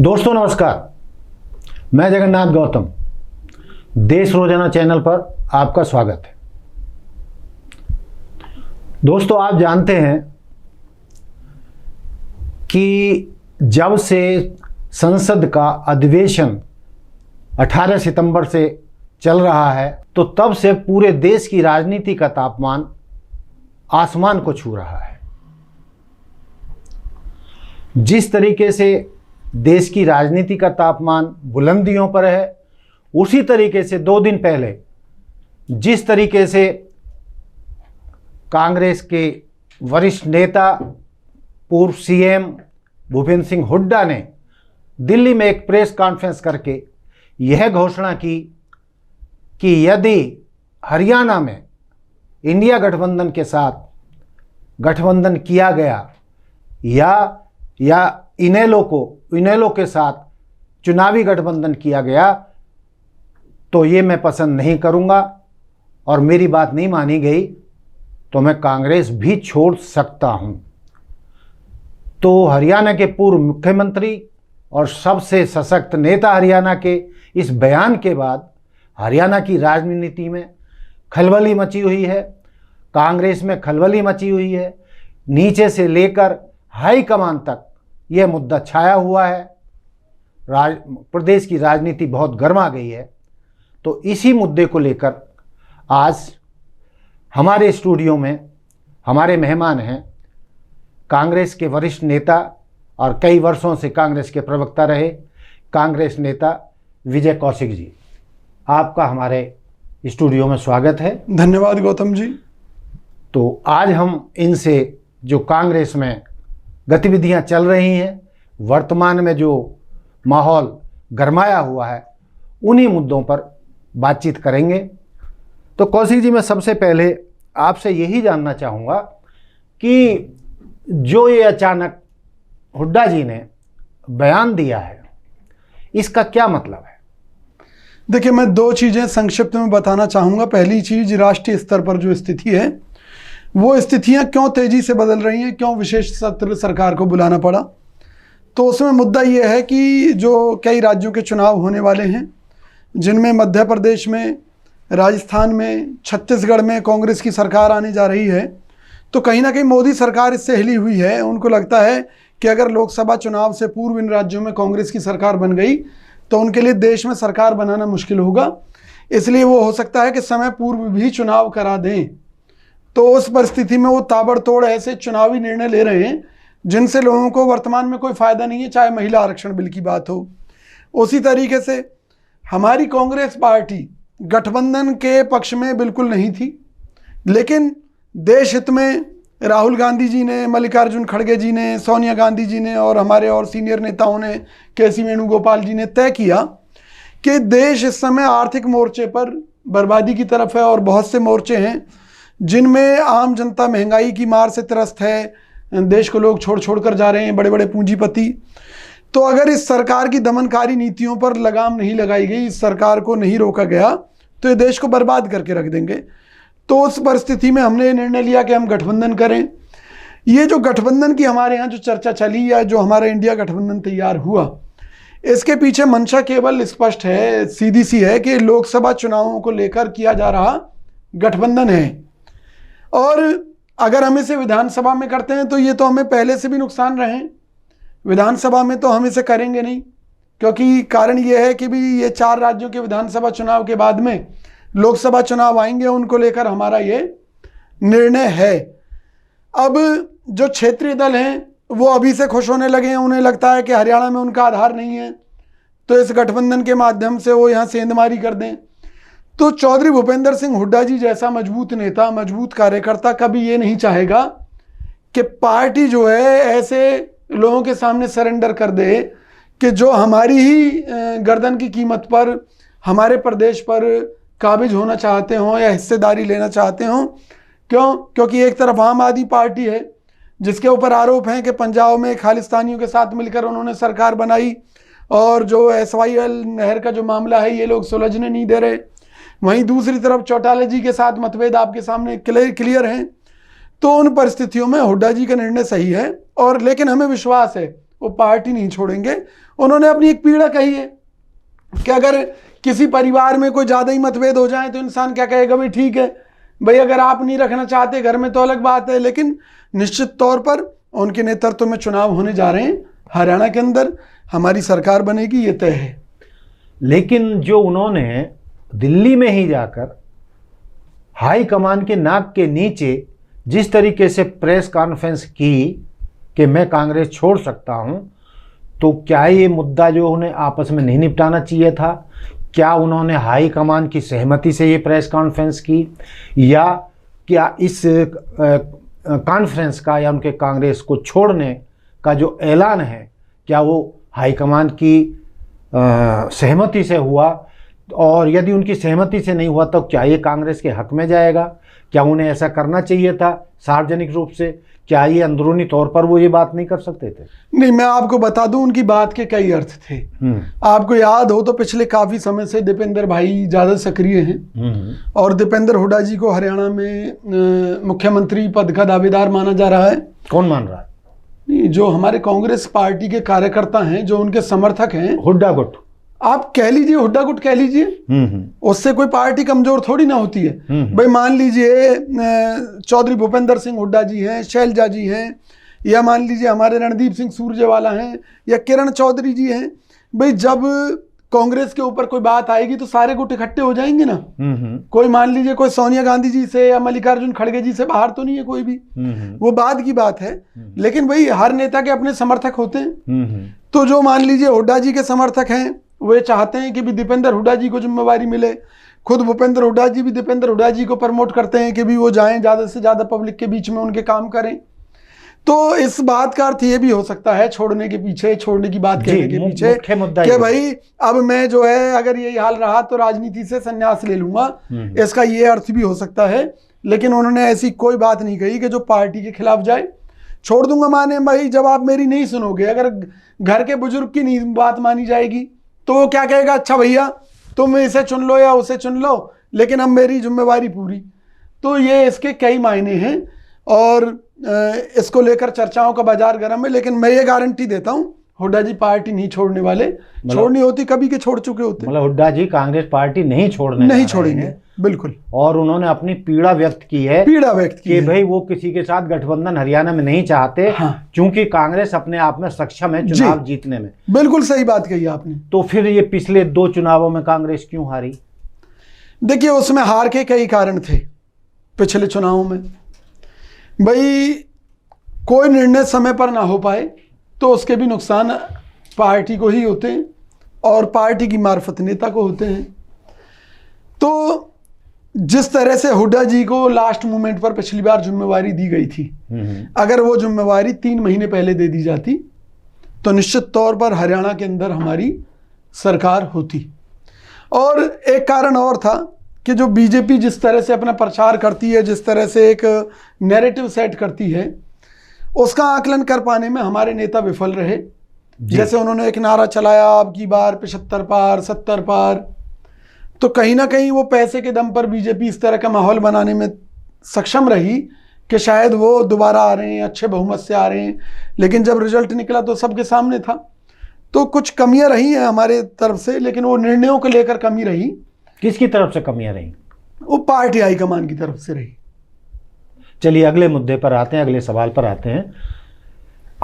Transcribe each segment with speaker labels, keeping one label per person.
Speaker 1: दोस्तों नमस्कार, मैं जगन्नाथ गौतम देश रोजाना चैनल पर आपका स्वागत है। दोस्तों, आप जानते हैं कि जब से संसद का अधिवेशन 18 सितंबर से चल रहा है तो तब से पूरे देश की राजनीति का तापमान आसमान को छू रहा है। जिस तरीके से देश की राजनीति का तापमान बुलंदियों पर है, उसी तरीके से 2 दिन पहले जिस तरीके से कांग्रेस के वरिष्ठ नेता पूर्व सीएम भूपेंद्र सिंह हुड्डा ने दिल्ली में एक प्रेस कॉन्फ्रेंस करके यह घोषणा की कि यदि हरियाणा में इंडिया गठबंधन के साथ गठबंधन किया गया या इनेलो के साथ चुनावी गठबंधन किया गया तो ये मैं पसंद नहीं करूंगा और मेरी बात नहीं मानी गई तो मैं कांग्रेस भी छोड़ सकता हूं। तो हरियाणा के पूर्व मुख्यमंत्री और सबसे सशक्त नेता हरियाणा के इस बयान के बाद हरियाणा की राजनीति में खलबली मची हुई है, कांग्रेस में खलबली मची हुई है। नीचे से लेकर हाई कमान तक यह मुद्दा छाया हुआ है। प्रदेश की राजनीति बहुत गर्मा गई है। तो इसी मुद्दे को लेकर आज हमारे स्टूडियो में हमारे मेहमान हैं कांग्रेस के वरिष्ठ नेता और कई वर्षों से कांग्रेस के प्रवक्ता रहे कांग्रेस नेता विजय कौशिक जी। आपका हमारे स्टूडियो में स्वागत है।
Speaker 2: धन्यवाद गौतम जी।
Speaker 1: तो आज हम इनसे जो कांग्रेस में गतिविधियां चल रही हैं, वर्तमान में जो माहौल गरमाया हुआ है, उन्हीं मुद्दों पर बातचीत करेंगे। तो कौशिक जी, मैं सबसे पहले आपसे यही जानना चाहूँगा कि जो ये अचानक हुड्डा जी ने बयान दिया है, इसका क्या मतलब है?
Speaker 2: देखिए, मैं 2 चीज़ें संक्षिप्त में बताना चाहूँगा। पहली चीज़, राष्ट्रीय स्तर पर जो स्थिति है, वो स्थितियां क्यों तेजी से बदल रही हैं, क्यों विशेष सत्र सरकार को बुलाना पड़ा। तो उसमें मुद्दा ये है कि जो कई राज्यों के चुनाव होने वाले हैं, जिनमें मध्य प्रदेश में, राजस्थान में, छत्तीसगढ़ में कांग्रेस की सरकार आने जा रही है, तो कहीं ना कहीं मोदी सरकार इससे हिली हुई है। उनको लगता है कि अगर लोकसभा चुनाव से पूर्व इन राज्यों में कांग्रेस की सरकार बन गई तो उनके लिए देश में सरकार बनाना मुश्किल होगा। इसलिए वो हो सकता है कि समय पूर्व भी चुनाव करा दें। तो उस परिस्थिति में वो ताबड़तोड़ ऐसे चुनावी निर्णय ले रहे हैं जिनसे लोगों को वर्तमान में कोई फायदा नहीं है, चाहे महिला आरक्षण बिल की बात हो। उसी तरीके से हमारी कांग्रेस पार्टी गठबंधन के पक्ष में बिल्कुल नहीं थी, लेकिन देश हित में राहुल गांधी जी ने, मल्लिकार्जुन खड़गे जी ने, सोनिया गांधी जी ने और हमारे और सीनियर नेताओं ने, केसी वेणुगोपाल जी ने तय किया कि देश इस समय आर्थिक मोर्चे पर बर्बादी की तरफ है और बहुत से मोर्चे हैं जिनमें आम जनता महंगाई की मार से त्रस्त है। देश को लोग छोड़ कर जा रहे हैं, बड़े बड़े पूंजीपति। तो अगर इस सरकार की दमनकारी नीतियों पर लगाम नहीं लगाई गई, इस सरकार को नहीं रोका गया, तो ये देश को बर्बाद करके रख देंगे। तो उस परिस्थिति में हमने ये निर्णय लिया कि हम गठबंधन करें। ये जो गठबंधन की हमारे यहाँ जो चर्चा चली या जो हमारा इंडिया गठबंधन तैयार हुआ, इसके पीछे मंशा केवल स्पष्ट है, सीधी सी है कि लोकसभा चुनावों को लेकर किया जा रहा गठबंधन है। और अगर हम इसे विधानसभा में करते हैं तो ये तो हमें पहले से भी नुकसान रहे। विधानसभा में तो हम इसे करेंगे नहीं, क्योंकि कारण ये है कि भी ये 4 राज्यों के विधानसभा चुनाव के बाद में लोकसभा चुनाव आएंगे, उनको लेकर हमारा ये निर्णय है। अब जो क्षेत्रीय दल हैं वो अभी से खुश होने लगे हैं। उन्हें लगता है कि हरियाणा में उनका आधार नहीं है, तो इस गठबंधन के माध्यम से वो यहाँ सेंधमारी कर दें। तो चौधरी भूपेंद्र सिंह हुड्डा जी जैसा मजबूत नेता, मजबूत कार्यकर्ता कभी ये नहीं चाहेगा कि पार्टी जो है ऐसे लोगों के सामने सरेंडर कर दे कि जो हमारी ही गर्दन की कीमत पर हमारे प्रदेश पर काबिज होना चाहते हों या हिस्सेदारी लेना चाहते हों। क्यों? क्योंकि एक तरफ आम आदमी पार्टी है जिसके ऊपर आरोप हैं कि पंजाब में खालिस्तानियों के साथ मिलकर उन्होंने सरकार बनाई और जो SYL नहर का जो मामला है ये लोग सुलझने नहीं दे रहे। वहीं दूसरी तरफ चौटाला जी के साथ मतभेद आपके सामने क्लियर हैं। तो उन परिस्थितियों में हुड्डा जी का निर्णय सही है, और लेकिन हमें विश्वास है वो पार्टी नहीं छोड़ेंगे उन्होंने अपनी एक पीड़ा कही है कि अगर किसी परिवार में कोई ज़्यादा ही मतभेद हो जाए तो इंसान क्या कहेगा, भाई ठीक है भाई, अगर आप नहीं रखना चाहते घर में तो अलग बात है, लेकिन निश्चित तौर पर उनके नेतृत्व में चुनाव होने जा रहे हैं हरियाणा के अंदर, हमारी सरकार बनेगी, ये तय है।
Speaker 1: लेकिन जो उन्होंने दिल्ली में ही जाकर हाई कमान के नाक के नीचे जिस तरीके से प्रेस कॉन्फ्रेंस की कि मैं कांग्रेस छोड़ सकता हूं, तो क्या ये मुद्दा जो उन्हें आपस में नहीं निपटाना चाहिए था? क्या उन्होंने हाई कमान की सहमति से ये प्रेस कॉन्फ्रेंस की, या क्या इस कॉन्फ्रेंस का या उनके कांग्रेस को छोड़ने का जो ऐलान है क्या वो हाई कमान की सहमति से हुआ? और यदि उनकी सहमति से नहीं हुआ तो क्या ये कांग्रेस के हक में जाएगा? क्या उन्हें ऐसा करना चाहिए था सार्वजनिक रूप से? क्या ये अंदरूनी तौर पर वो ये बात नहीं कर सकते थे?
Speaker 2: नहीं, मैं आपको बता दूं उनकी बात के कई अर्थ थे। आपको याद हो तो पिछले काफी समय से दीपेंद्र भाई ज्यादा सक्रिय हैं और दीपेंद्र हुड्डा जी को हरियाणा में मुख्यमंत्री पद का दावेदार माना जा रहा है।
Speaker 1: कौन मान रहा है?
Speaker 2: नहीं, जो हमारे कांग्रेस पार्टी के कार्यकर्ता हैं, जो उनके समर्थक हैं,
Speaker 1: हुड्डा गुट
Speaker 2: आप कह लीजिए, हुड्डा गुट कह लीजिए, उससे कोई पार्टी कमजोर थोड़ी ना होती है। भाई मान लीजिए चौधरी भूपेंद्र सिंह हुड्डा जी हैं, शैलजा जी हैं, या मान लीजिए हमारे रणदीप सिंह सुरजेवाला हैं, या किरण चौधरी जी हैं। भाई जब कांग्रेस के ऊपर कोई बात आएगी तो सारे गुट इकट्ठे हो जाएंगे ना। कोई मान लीजिए कोई सोनिया गांधी जी से या मल्लिकार्जुन खड़गे जी से बाहर तो नहीं है कोई भी, वो बाद की बात है। लेकिन भाई हर नेता के अपने समर्थक होते हैं। तो जो मान लीजिए हुड्डा जी के समर्थक हैं वे चाहते हैं कि भी दीपेंद्र हुड्डा जी को जिम्मेवारी मिले। खुद भूपेंद्र हुड्डा जी भी दीपेंद्र हुड्डा जी को प्रमोट करते हैं कि भी वो जाएं, ज़्यादा से ज़्यादा पब्लिक के बीच में उनके काम करें। तो इस बात का अर्थ ये भी हो सकता है, छोड़ने के पीछे, छोड़ने की बात कहने के पीछे, कि भाई अब मैं जो है अगर यही हाल रहा तो राजनीति से संन्यास ले लूंगा, इसका ये अर्थ भी हो सकता है। लेकिन उन्होंने ऐसी कोई बात नहीं कही कि जो पार्टी के खिलाफ जाए। छोड़ दूंगा माने भाई, जब आप मेरी नहीं सुनोगे, अगर घर के बुजुर्ग की नहीं बात मानी जाएगी तो वो क्या कहेगा, अच्छा भैया तुम इसे चुन लो या उसे चुन लो, लेकिन अब मेरी जिम्मेवारी पूरी। तो ये इसके कई मायने हैं और इसको लेकर चर्चाओं का बाजार गर्म है। लेकिन मैं ये गारंटी देता हूं हुड्डा जी पार्टी नहीं छोड़ने वाले। छोड़नी होती कभी के छोड़ चुके होते।
Speaker 1: मतलब हुड्डा जी कांग्रेस पार्टी नहीं
Speaker 2: छोड़ेंगे बिल्कुल।
Speaker 1: और उन्होंने अपनी पीड़ा व्यक्त की है, कि भाई वो किसी के साथ गठबंधन हरियाणा में नहीं चाहते। हाँ। क्योंकि कांग्रेस अपने आप में सक्षम है चुनाव जीतने में।
Speaker 2: बिल्कुल सही बात कही आपने।
Speaker 1: तो फिर ये पिछले 2 चुनावों में कांग्रेस क्यों हारी?
Speaker 2: देखिए उसमें हार के कई कारण थे। पिछले चुनावों में भाई कोई निर्णय समय पर ना हो पाए तो उसके भी नुकसान पार्टी को ही होते हैं और पार्टी की मार्फत नेता को होते हैं। तो जिस तरह से हुड्डा जी को लास्ट मोमेंट पर पिछली बार जिम्मेवारी दी गई थी, अगर वो जिम्मेवारी 3 महीने पहले दे दी जाती तो निश्चित तौर पर हरियाणा के अंदर हमारी सरकार होती। और एक कारण और था कि जो बीजेपी जिस तरह से अपना प्रचार करती है, जिस तरह से एक नैरेटिव सेट करती है, उसका आकलन कर पाने में हमारे नेता विफल रहे। जैसे उन्होंने एक नारा चलाया अब की बार 75 पार 70 पार, तो कहीं ना कहीं वो पैसे के दम पर बीजेपी इस तरह का माहौल बनाने में सक्षम रही कि शायद वो दोबारा आ रहे हैं, अच्छे बहुमत से आ रहे हैं। लेकिन जब रिजल्ट निकला तो सबके सामने था। तो कुछ कमियां रही हैं हमारे तरफ से, लेकिन वो निर्णयों को लेकर कमी रही।
Speaker 1: किसकी तरफ से कमियां रही?
Speaker 2: वो पार्टी हाईकमान की तरफ से रही।
Speaker 1: चलिए अगले मुद्दे पर आते हैं, अगले सवाल पर आते हैं।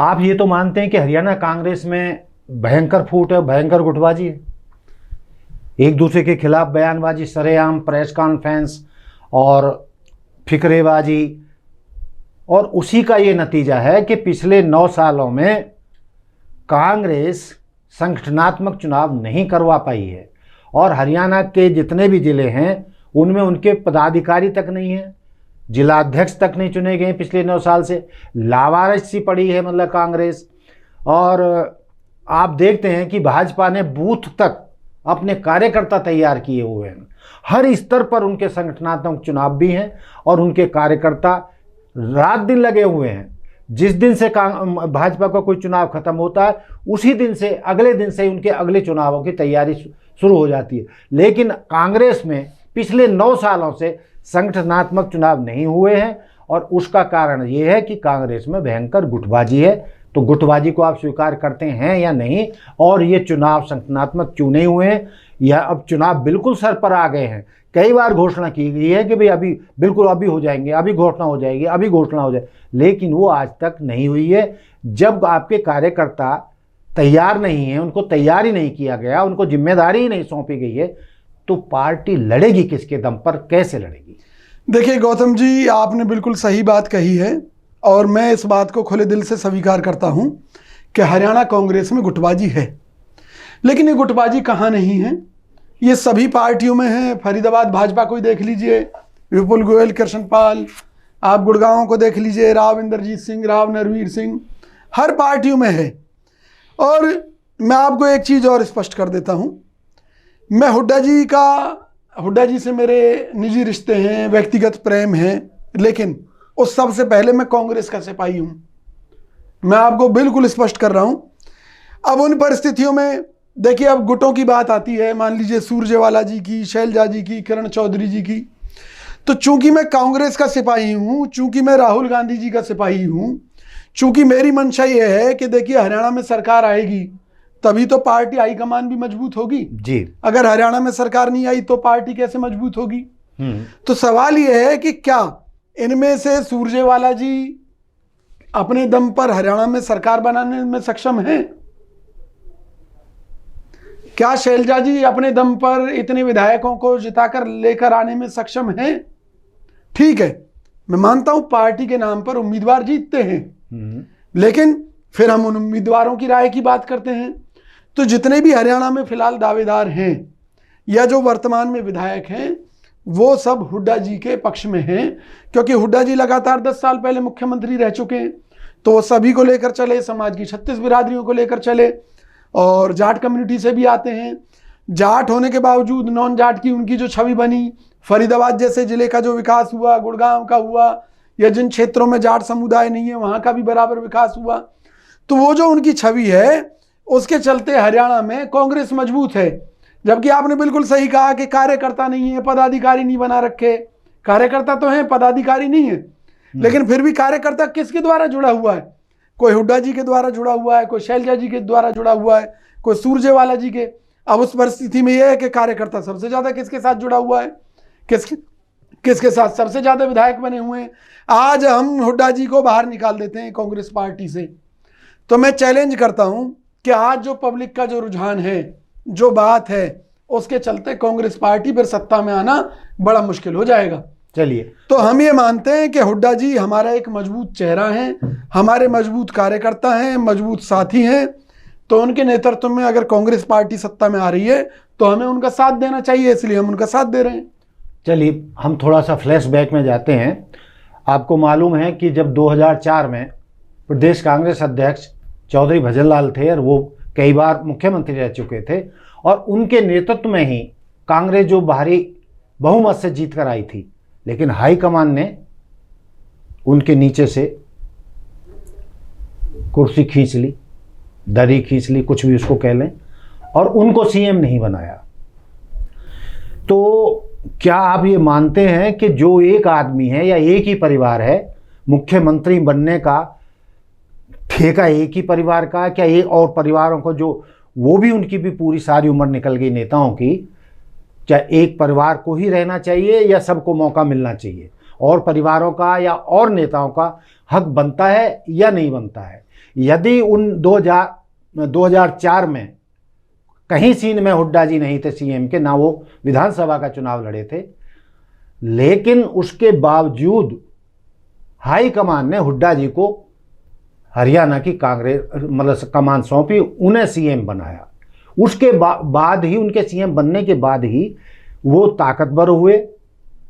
Speaker 1: आप ये तो मानते हैं कि हरियाणा कांग्रेस में भयंकर फूट है, भयंकर गुटबाजी है, एक दूसरे के खिलाफ बयानबाजी, सरेआम प्रेस कॉन्फ्रेंस और फिक्रेबाजी, और उसी का ये नतीजा है कि पिछले 9 सालों में कांग्रेस संगठनात्मक चुनाव नहीं करवा पाई है और हरियाणा के जितने भी ज़िले हैं उनमें उनके पदाधिकारी तक नहीं हैं, जिलाध्यक्ष तक नहीं चुने गए पिछले 9 साल से। लावारिस सी पड़ी है मतलब कांग्रेस। और आप देखते हैं कि भाजपा ने बूथ तक अपने कार्यकर्ता तैयार किए हुए हैं, हर स्तर पर उनके संगठनात्मक चुनाव भी हैं और उनके कार्यकर्ता रात दिन लगे हुए हैं। जिस दिन से भाजपा का कोई चुनाव खत्म होता है उसी दिन से अगले दिन से उनके अगले चुनावों की तैयारी शुरू हो जाती है। लेकिन कांग्रेस में पिछले 9 सालों से संगठनात्मक चुनाव नहीं हुए हैं और उसका कारण ये है कि कांग्रेस में भयंकर गुटबाजी है, तो गुटबाजी को आप स्वीकार करते हैं या नहीं, और ये चुनाव संगठनात्मक क्यों नहीं हुए हैं, या अब चुनाव बिल्कुल सर पर आ गए हैं। कई बार घोषणा की गई है कि भाई अभी बिल्कुल अभी हो जाएंगे, अभी घोषणा हो जाएगी, अभी घोषणा हो जाए, लेकिन वो आज तक नहीं हुई है। जब आपके कार्यकर्ता तैयार नहीं है, उनको तैयार ही नहीं किया गया, उनको जिम्मेदारी ही नहीं सौंपी गई है, तो पार्टी लड़ेगी किसके दम पर, कैसे लड़ेगी?
Speaker 2: देखिए गौतम जी, आपने बिल्कुल सही बात कही है और मैं इस बात को खुले दिल से स्वीकार करता हूं कि हरियाणा कांग्रेस में गुटबाजी है। लेकिन ये गुटबाजी कहाँ नहीं है, ये सभी पार्टियों में है। फरीदाबाद भाजपा को ही देख लीजिए, विपुल गोयल, कृष्णपाल, आप गुड़गांव को देख लीजिए, राव इंद्रजीत सिंह, राव नरवीर सिंह, हर पार्टियों में है। और मैं आपको एक चीज़ और स्पष्ट कर देता हूं, मैं हुड्डा जी से मेरे निजी रिश्ते हैं, व्यक्तिगत प्रेम है, लेकिन उस सबसे पहले मैं कांग्रेस का सिपाही हूं। मैं आपको बिल्कुल स्पष्ट कर रहा हूं। अब उन परिस्थितियों में देखिए, अब गुटों की बात आती है, मान लीजिए सुरजेवाला जी की, शैलजा जी की, किरण चौधरी जी की, तो चूंकि मैं कांग्रेस का सिपाही हूं, चूंकि मैं राहुल गांधी जी का सिपाही हूं, चूंकि मेरी मंशा ये है कि देखिए हरियाणा में सरकार आएगी तभी तो पार्टी हाईकमान भी मजबूत होगी
Speaker 1: जी।
Speaker 2: अगर हरियाणा में सरकार नहीं आई तो पार्टी कैसे मजबूत होगी? तो सवाल यह है कि क्या इनमें से सुरजेवाला जी अपने दम पर हरियाणा में सरकार बनाने में सक्षम हैं? क्या शैलजा जी अपने दम पर इतने विधायकों को जिताकर लेकर आने में सक्षम हैं? ठीक है, मैं मानता हूं पार्टी के नाम पर उम्मीदवार जीतते हैं, लेकिन फिर हम उन उम्मीदवारों की राय की बात करते हैं। तो जितने भी हरियाणा में फिलहाल दावेदार हैं या जो वर्तमान में विधायक हैं, वो सब हुड्डा जी के पक्ष में हैं, क्योंकि हुड्डा जी लगातार 10 साल पहले मुख्यमंत्री रह चुके हैं। तो वो सभी को लेकर चले, समाज की 36 बिरादरियों को लेकर चले, और जाट कम्युनिटी से भी आते हैं। जाट होने के बावजूद नॉन जाट की उनकी जो छवि बनी, फरीदाबाद जैसे जिले का जो विकास हुआ, गुड़गांव का हुआ, या जिन क्षेत्रों में जाट समुदाय नहीं है वहाँ का भी बराबर विकास हुआ। तो वो जो उनकी छवि है, उसके चलते हरियाणा में कांग्रेस मजबूत है। जबकि आपने बिल्कुल सही कहा कि कार्यकर्ता नहीं है, पदाधिकारी नहीं बना रखे। कार्यकर्ता तो हैं, पदाधिकारी नहीं है, लेकिन फिर भी कार्यकर्ता किसके द्वारा जुड़ा हुआ है? कोई हुड्डा जी के द्वारा जुड़ा हुआ है, कोई शैलजा जी के द्वारा जुड़ा हुआ है, कोई सुरजेवाला जी के। अब उस परिस्थिति में यह है कि कार्यकर्ता सबसे ज्यादा किसके साथ जुड़ा हुआ है, किसके साथ सबसे ज्यादा विधायक बने हुए हैं। आज हम हुड्डा जी को बाहर निकाल देते हैं कांग्रेस पार्टी से, तो मैं चैलेंज करता हूं कि आज जो पब्लिक का जो रुझान है, जो बात है, उसके चलते कांग्रेस पार्टी पर सत्ता में आना बड़ा मुश्किल हो जाएगा।
Speaker 1: चलिए,
Speaker 2: तो हम ये मानते हैं कि हुड्डा जी हमारा एक मजबूत चेहरा है, हमारे मजबूत कार्यकर्ता हैं, मजबूत साथी हैं। तो उनके नेतृत्व में अगर कांग्रेस पार्टी सत्ता में आ रही है तो हमें उनका साथ देना चाहिए, इसलिए हम उनका साथ दे रहे हैं।
Speaker 1: चलिए, हम थोड़ा सा फ्लैशबैक में जाते हैं। आपको मालूम है कि जब 2004 में प्रदेश कांग्रेस अध्यक्ष चौधरी भजनलाल थे, और वो कई बार मुख्यमंत्री रह चुके थे, और उनके नेतृत्व में ही कांग्रेस जो भारी बहुमत से जीत कर आई थी, लेकिन हाईकमान ने उनके नीचे से कुर्सी खींच ली, दरी खींच ली, कुछ भी उसको कह लें, और उनको सीएम नहीं बनाया। तो क्या आप ये मानते हैं कि जो एक आदमी है या एक ही परिवार है, मुख्यमंत्री बनने का ठेका एक ही परिवार का? क्या एक और परिवारों को, जो वो भी उनकी भी पूरी सारी उम्र निकल गई नेताओं की, क्या एक परिवार को ही रहना चाहिए या सबको मौका मिलना चाहिए? और परिवारों का या और नेताओं का हक बनता है या नहीं बनता है? यदि उन 2004 में कहीं सीन में हुड्डा जी नहीं थे सीएम के, ना वो विधानसभा का चुनाव लड़े थे, लेकिन उसके बावजूद हाईकमान ने हुड्डा जी को हरियाणा की कांग्रेस मतलब कमान सौंपी, उन्हें सीएम बनाया। उसके बाद ही, उनके सीएम बनने के बाद ही वो ताकतवर हुए।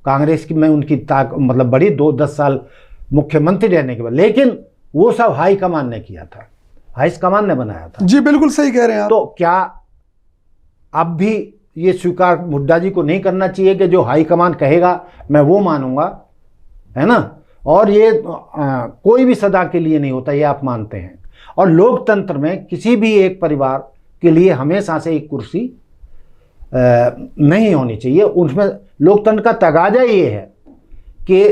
Speaker 1: कांग्रेस की में उनकी मतलब बड़ी 10 साल मुख्यमंत्री रहने के बाद, लेकिन वो सब हाईकमान ने किया था, हाईकमान ने बनाया था।
Speaker 2: जी बिल्कुल सही कह रहे हैं आप।
Speaker 1: तो क्या अब भी ये स्वीकार हुड्डा जी को नहीं करना चाहिए कि जो हाईकमान कहेगा मैं वो मानूंगा, है ना? और ये कोई भी सदा के लिए नहीं होता, ये आप मानते हैं। और लोकतंत्र में किसी भी एक परिवार के लिए हमेशा से एक कुर्सी नहीं होनी चाहिए। उसमें लोकतंत्र का तगाजा ये है कि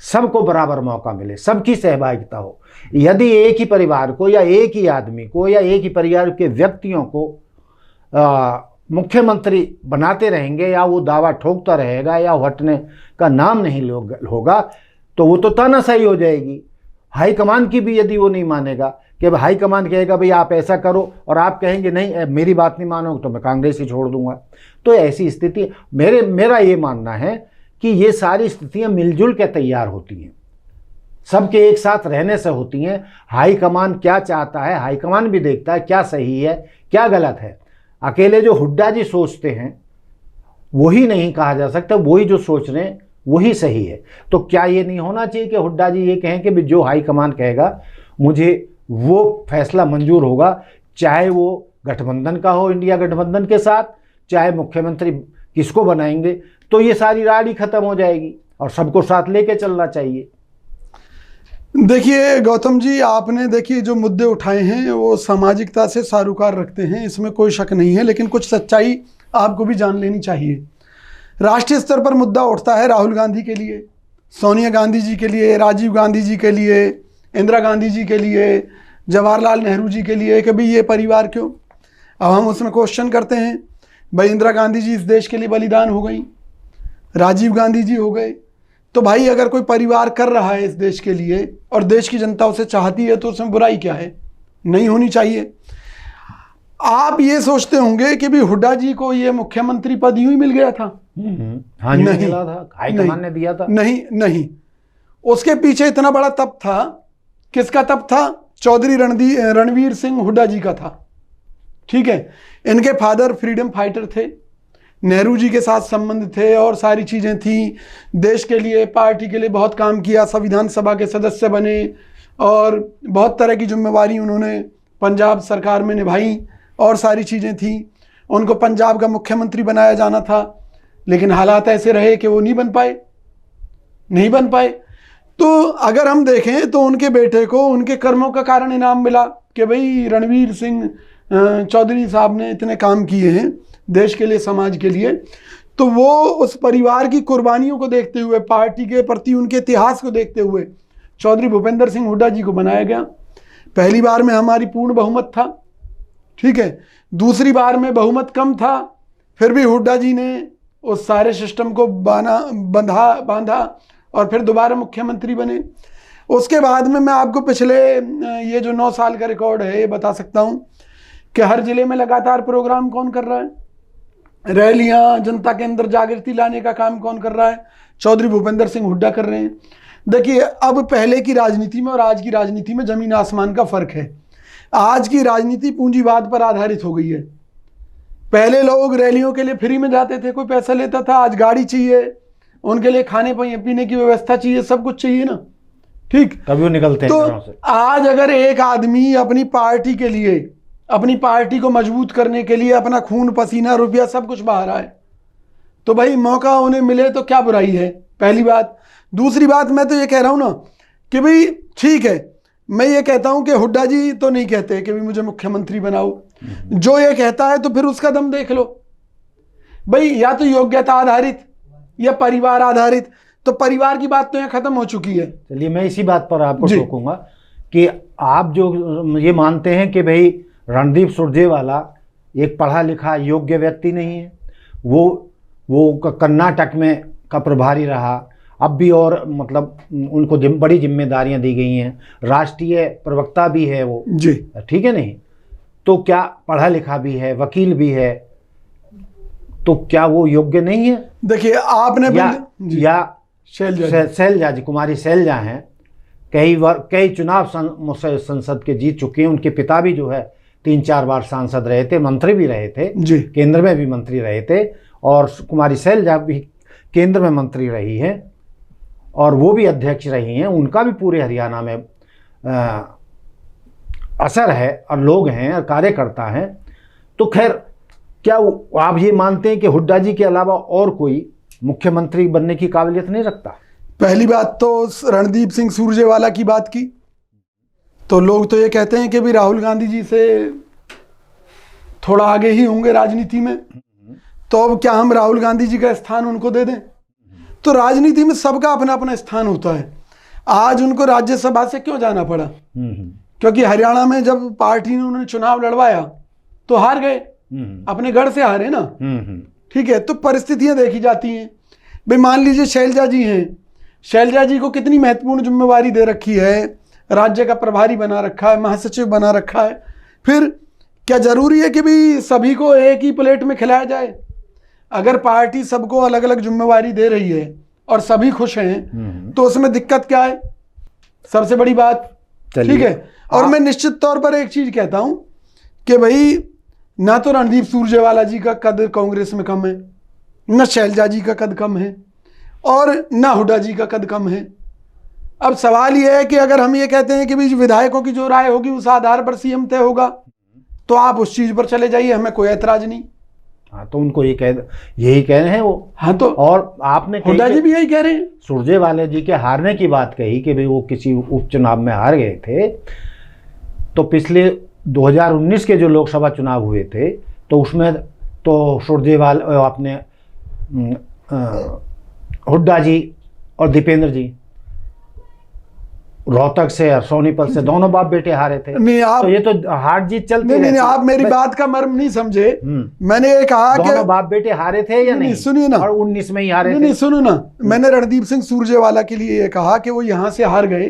Speaker 1: सबको बराबर मौका मिले, सबकी सहभागिता हो। यदि एक ही परिवार को या एक ही आदमी को या एक ही परिवार के व्यक्तियों को मुख्यमंत्री बनाते रहेंगे या वो दावा ठोकता रहेगा या हटने का नाम नहीं होगा तो वो तो तानाशाही हो जाएगी। हाईकमान की भी यदि वो नहीं मानेगा कि हाईकमान कहेगा भाई आप ऐसा करो और आप कहेंगे नहीं मेरी बात नहीं मानोगे तो मैं कांग्रेस ही छोड़ दूंगा, तो ऐसी स्थिति मेरा ये मानना है कि ये सारी स्थितियां मिलजुल के तैयार होती हैं, सबके एक साथ रहने से होती हैं। हाईकमान क्या चाहता है, हाईकमान भी देखता है क्या सही है क्या गलत है। अकेले जो हुड्डा जी सोचते हैं वही नहीं कहा जा सकता, वही जो सोच रहे हैं वही सही है। तो क्या ये नहीं होना चाहिए कि हुड्डा जी ये कहें कि भी जो हाईकमान कहेगा मुझे वो फैसला मंजूर होगा, चाहे वो गठबंधन का हो इंडिया गठबंधन के साथ, चाहे मुख्यमंत्री किसको बनाएंगे, तो ये सारी राड़ी खत्म हो जाएगी और सबको साथ लेके चलना चाहिए।
Speaker 2: देखिए गौतम जी, आपने देखिए जो मुद्दे उठाए हैं वो सामाजिकता से सारोकार रखते हैं, इसमें कोई शक नहीं है, लेकिन कुछ सच्चाई आपको भी जान लेनी चाहिए। राष्ट्रीय स्तर पर मुद्दा उठता है राहुल गांधी के लिए, सोनिया गांधी जी के लिए, राजीव गांधी जी के लिए, इंदिरा गांधी जी के लिए, जवाहरलाल नेहरू जी के लिए, कभी ये परिवार क्यों। अब हम उसमें क्वेश्चन करते हैं, भाई इंदिरा गांधी जी इस देश के लिए बलिदान हो गई, राजीव गांधी जी हो गए, तो भाई अगर कोई परिवार कर रहा है इस देश के लिए और देश की जनता उसे चाहती है तो उसमें बुराई क्या है, नहीं होनी चाहिए। आप ये सोचते होंगे कि भी हुड्डा जी को ये मुख्यमंत्री पद यूं ही मिल गया था?
Speaker 1: हाँ, नहीं मिला था, हाईकमान ने दिया था।
Speaker 2: नहीं, उसके पीछे इतना बड़ा तप था। किसका तप था? चौधरी रणवीर सिंह हुड्डा जी का था। ठीक है, इनके फादर फ्रीडम फाइटर थे, नेहरू जी के साथ संबंध थे और सारी चीज़ें थी। देश के लिए, पार्टी के लिए बहुत काम किया, संविधान सभा के सदस्य बने और बहुत तरह की जिम्मेवारी उन्होंने पंजाब सरकार में निभाई और सारी चीज़ें थी। उनको पंजाब का मुख्यमंत्री बनाया जाना था, लेकिन हालात ऐसे रहे कि वो नहीं बन पाए। तो अगर हम देखें तो उनके बेटे को उनके कर्मों का कारण इनाम मिला कि भाई रणवीर सिंह चौधरी साहब ने इतने काम किए हैं देश के लिए, समाज के लिए। तो वो उस परिवार की कुर्बानियों को देखते हुए, पार्टी के प्रति उनके इतिहास को देखते हुए चौधरी भूपेंद्र सिंह हुड्डा जी को बनाया गया। पहली बार में हमारी पूर्ण बहुमत था, ठीक है, दूसरी बार में बहुमत कम था, फिर भी हुड्डा जी ने उस सारे सिस्टम को बांधा और फिर दोबारा मुख्यमंत्री बने। उसके बाद में मैं आपको पिछले ये जो 9 साल का रिकॉर्ड है ये बता सकता हूँ कि हर जिले में लगातार प्रोग्राम कौन कर रहा है, रैलियां, जनता के अंदर जागृति लाने का काम कौन कर रहा है? चौधरी भूपेंद्र सिंह हुड्डा कर रहे हैं। देखिए, अब पहले की राजनीति में और आज की राजनीति में जमीन आसमान का फर्क है। आज की राजनीति पूंजीवाद पर आधारित हो गई है। पहले लोग रैलियों के लिए फ्री में जाते थे, कोई पैसा लेता था, आज गाड़ी चाहिए, उनके लिए खाने पीने की व्यवस्था चाहिए, सब कुछ चाहिए ना, ठीक,
Speaker 1: तभी वो निकलते हैं घरों से।
Speaker 2: तो आज अगर एक आदमी अपनी पार्टी के लिए, अपनी पार्टी को मजबूत करने के लिए अपना खून पसीना रुपया सब कुछ बहा रहा है, तो भाई मौका उन्हें मिले तो क्या बुराई है, पहली बात। दूसरी बात, मैं तो ये कह रहा हूं ना कि भाई ठीक है, मैं ये कहता हूं कि हुड्डा जी तो नहीं कहते कि भाई मुझे मुख्यमंत्री बनाओ, जो ये कहता है तो फिर उसका दम देख लो भाई, या तो योग्यता आधारित या परिवार आधारित। तो परिवार की बात तो यहाँ खत्म हो चुकी है।
Speaker 1: चलिए, मैं इसी बात पर आपको टोकूंगा कि आप जो ये मानते हैं कि भाई रणदीप सुरजेवाला एक पढ़ा लिखा योग्य व्यक्ति नहीं है, वो कर्नाटक में का प्रभारी रहा, अब भी और मतलब उनको बड़ी जिम्मेदारियां दी गई हैं, राष्ट्रीय प्रवक्ता भी है वो
Speaker 2: जी,
Speaker 1: ठीक है नहीं, तो क्या पढ़ा लिखा भी है, वकील भी है, तो क्या वो योग्य नहीं है?
Speaker 2: देखिए आपने
Speaker 1: या शैलजा जी, कुमारी शैलजा हैं, कई चुनाव संसद के जीत चुके हैं, उनके पिता भी जो है 3-4 बार सांसद रहे थे, मंत्री भी रहे थे
Speaker 2: जी, केंद्र
Speaker 1: में भी मंत्री रहे थे, और कुमारी शैलजा भी केंद्र में मंत्री रही हैं और वो भी अध्यक्ष रही हैं, उनका भी पूरे हरियाणा में असर है और लोग हैं और कार्यकर्ता हैं। तो खैर, क्या आप ये मानते हैं कि हुड्डा जी के अलावा और कोई मुख्यमंत्री बनने की काबिलियत नहीं रखता?
Speaker 2: पहली बात तो रणदीप सिंह सुरजेवाला की बात की, तो लोग तो ये कहते हैं कि भी राहुल गांधी जी से थोड़ा आगे ही होंगे राजनीति में, तो अब क्या हम राहुल गांधी जी का स्थान उनको दे दें? तो राजनीति में सबका अपना अपना स्थान होता है। आज उनको राज्यसभा से क्यों जाना पड़ा? क्योंकि हरियाणा में जब पार्टी ने उन्होंने चुनाव लड़वाया तो हार गए, अपने गढ़ से हारे ना। ठीक है, तो परिस्थितियां देखी जाती हैं। भाई मान लीजिए शैलजा जी हैं, शैलजा जी को कितनी महत्वपूर्ण जिम्मेवारी दे रखी है, राज्य का प्रभारी बना रखा है, महासचिव बना रखा है। फिर क्या जरूरी है कि भाई सभी को एक ही प्लेट में खिलाया जाए? अगर पार्टी सबको अलग अलग जिम्मेवारी दे रही है और सभी खुश हैं तो उसमें दिक्कत क्या है? सबसे बड़ी बात। ठीक है, और मैं निश्चित तौर पर एक चीज कहता हूं कि भाई ना तो रणदीप सुरजेवाला जी का कद कांग्रेस में कम है, न शैलजा जी का कद कम है, और न हुड्डा जी का कद कम है। अब सवाल यह है कि अगर हम ये कहते हैं कि भाई विधायकों की जो राय होगी उस आधार पर सीएम तय होगा, तो आप उस चीज पर चले जाइए, हमें कोई ऐतराज नहीं।
Speaker 1: हाँ, तो उनको यही कह रहे हैं वो।
Speaker 2: हाँ, तो
Speaker 1: और आपने
Speaker 2: हुड्डा जी भी यही कह रहे हैं।
Speaker 1: सुरजेवाला जी के हारने की बात कही कि भाई वो किसी उपचुनाव में हार गए थे, तो पिछले 2019 के जो लोकसभा चुनाव हुए थे तो उसमें तो सुरजेवाला अपने हुड्डा जी और दीपेंद्र जी रोहतक से और सोनीपत से दोनों बाप बेटे हारे थे।
Speaker 2: नहीं, आप
Speaker 1: तो ये तो हार जीत चलती
Speaker 2: नहीं, आप मेरी बात का मर्म नहीं समझे। मैंने ये कहा कि
Speaker 1: दोनों बाप बेटे हारे थे या नहीं?
Speaker 2: सुनिए ना,
Speaker 1: और 19 में ही हारे थे।
Speaker 2: नहीं, सुनो ना, मैंने रणदीप सिंह सुरजेवाला के लिए ये कहा कि वो यहाँ से हार गए,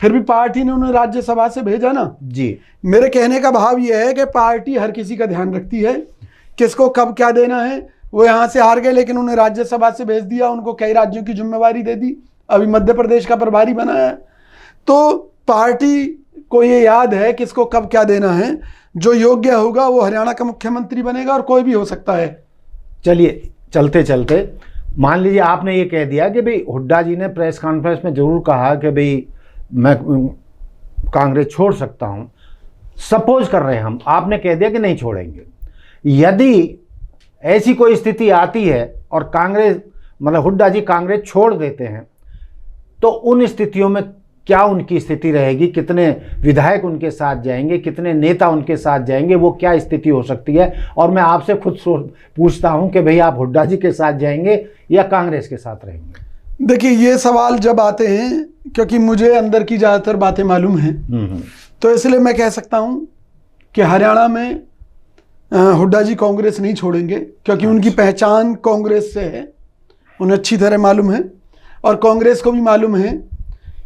Speaker 2: फिर भी पार्टी ने उन्हें राज्यसभा से भेजा ना
Speaker 1: जी।
Speaker 2: मेरे कहने का भाव ये है कि पार्टी हर किसी का ध्यान रखती है, किसको कब क्या देना है। वो यहाँ से हार गए लेकिन उन्हें राज्यसभा से भेज दिया, उनको कई राज्यों की जिम्मेवारी दे दी, अभी मध्य प्रदेश का प्रभारी बनाया है। तो पार्टी को ये याद है किसको कब क्या देना है, जो योग्य होगा वो हरियाणा का मुख्यमंत्री बनेगा, और कोई भी हो सकता है।
Speaker 1: चलिए, चलते चलते मान लीजिए आपने ये कह दिया कि भाई हुड्डा जी ने प्रेस कॉन्फ्रेंस में जरूर कहा कि भाई मैं कांग्रेस छोड़ सकता हूं। सपोज कर रहे हैं हम, आपने कह दिया कि नहीं छोड़ेंगे। यदि ऐसी कोई स्थिति आती है और कांग्रेस मतलब हुड्डा जी कांग्रेस छोड़ देते हैं, तो उन स्थितियों में क्या उनकी स्थिति रहेगी? कितने विधायक उनके साथ जाएंगे, कितने नेता उनके साथ जाएंगे, वो क्या स्थिति हो सकती है? और मैं आपसे खुद पूछता हूं कि भाई आप हुड्डा जी के साथ जाएंगे या कांग्रेस के साथ रहेंगे?
Speaker 2: देखिए, ये सवाल जब आते हैं, क्योंकि मुझे अंदर की ज़्यादातर बातें मालूम हैं, तो इसलिए मैं कह सकता हूं कि हरियाणा में हुड्डा जी कांग्रेस नहीं छोड़ेंगे, क्योंकि उनकी पहचान कांग्रेस से है, उन्हें अच्छी तरह मालूम है। और कांग्रेस को भी मालूम है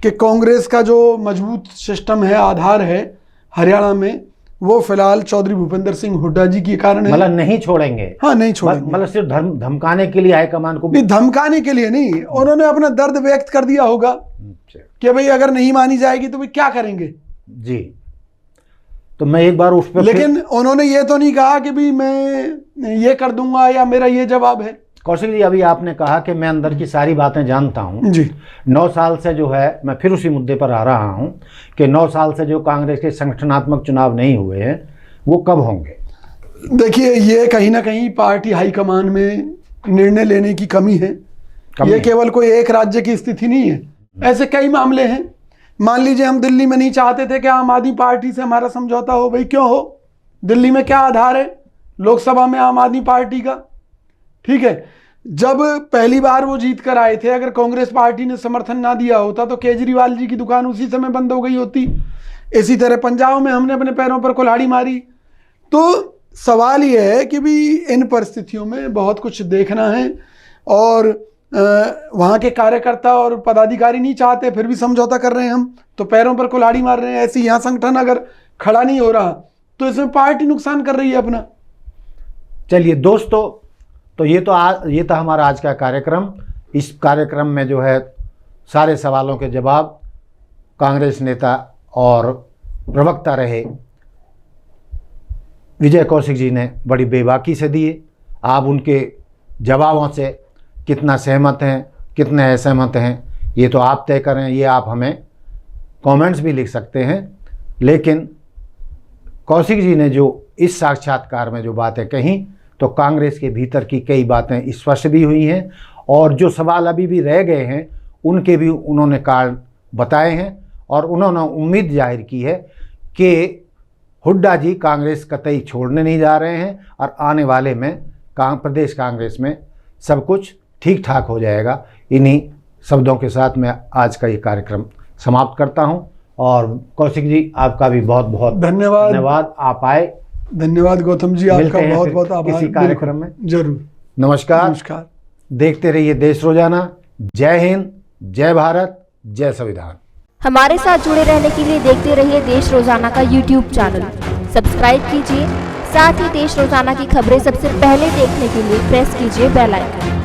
Speaker 2: कि कांग्रेस का जो मजबूत सिस्टम है, आधार है हरियाणा में, वो फिलहाल चौधरी भूपेंद्र सिंह हुड्डा जी के कारण है।
Speaker 1: मतलब नहीं छोड़ेंगे?
Speaker 2: हाँ, नहीं छोड़ेंगे।
Speaker 1: मतलब सिर्फ धमकाने के लिए हाईकमान को?
Speaker 2: नहीं, धमकाने के लिए नहीं, उन्होंने अपना दर्द व्यक्त कर दिया होगा कि भाई अगर नहीं मानी जाएगी तो भाई क्या करेंगे
Speaker 1: जी। तो मैं एक बार उस पर,
Speaker 2: लेकिन उन्होंने ये तो नहीं कहा कि भाई मैं ये कर दूंगा या मेरा ये जवाब है।
Speaker 1: कौशिक जी, अभी आपने कहा कि मैं अंदर की सारी बातें जानता हूं
Speaker 2: जी।
Speaker 1: 9 साल से जो है, मैं फिर उसी मुद्दे पर आ रहा हूं कि 9 साल से जो कांग्रेस के संगठनात्मक चुनाव नहीं हुए हैं, वो कब होंगे?
Speaker 2: देखिए, ये कहीं ना कहीं पार्टी हाईकमान में निर्णय लेने की कमी है। ये केवल कोई एक राज्य की स्थिति नहीं है, ऐसे कई मामले हैं। मान लीजिए हम दिल्ली में नहीं चाहते थे कि आम आदमी पार्टी से हमारा समझौता हो, भाई क्यों हो? दिल्ली में क्या आधार है लोकसभा में आम आदमी पार्टी का? ठीक है, जब पहली बार वो जीत कर आए थे, अगर कांग्रेस पार्टी ने समर्थन ना दिया होता तो केजरीवाल जी की दुकान उसी समय बंद हो गई होती। इसी तरह पंजाब में हमने अपने पैरों पर कुल्हाड़ी मारी। तो सवाल ये है कि भी इन परिस्थितियों में बहुत कुछ देखना है, और वहाँ के कार्यकर्ता और पदाधिकारी नहीं चाहते, फिर भी समझौता कर रहे हैं हम, तो पैरों पर कुल्हाड़ी मार रहे हैं। ऐसे यहाँ संगठन अगर खड़ा नहीं हो रहा तो इसमें पार्टी नुकसान कर रही है अपना।
Speaker 1: चलिए दोस्तों, तो ये था हमारा आज का कार्यक्रम। इस कार्यक्रम में जो है सारे सवालों के जवाब कांग्रेस नेता और प्रवक्ता रहे विजय कौशिक जी ने बड़ी बेबाकी से दिए। आप उनके जवाबों से कितना सहमत हैं, कितने असहमत हैं, ये तो आप तय करें। ये आप हमें कमेंट्स भी लिख सकते हैं। लेकिन कौशिक जी ने जो इस साक्षात्कार में जो बातें कहीं, तो कांग्रेस के भीतर की कई बातें स्पष्ट भी हुई हैं, और जो सवाल अभी भी रह गए हैं उनके भी उन्होंने कारण बताए हैं, और उन्होंने उम्मीद जाहिर की है कि हुड्डा जी कांग्रेस कतई छोड़ने नहीं जा रहे हैं, और आने वाले में प्रदेश कांग्रेस में सब कुछ ठीक ठाक हो जाएगा। इन्हीं शब्दों के साथ मैं आज का ये कार्यक्रम समाप्त करता हूं। और कौशिक जी, आपका भी बहुत बहुत
Speaker 2: धन्यवाद।
Speaker 1: आप आए।
Speaker 2: धन्यवाद गौतम जी,
Speaker 1: मिलते
Speaker 2: आपका
Speaker 1: हैं
Speaker 2: बहुत
Speaker 1: फिर
Speaker 2: बहुत आभार।
Speaker 1: किसी कार्यक्रम में।
Speaker 2: जरूर।
Speaker 1: नमस्कार।
Speaker 2: नमस्कार।
Speaker 1: देखते रहिए देश रोजाना। जय हिंद, जय भारत, जय संविधान।
Speaker 3: हमारे साथ जुड़े रहने के लिए देखते रहिए देश रोजाना का YouTube चैनल सब्सक्राइब कीजिए। साथ ही देश रोजाना की खबरें सबसे पहले देखने के लिए प्रेस कीजिए बेल आइकन।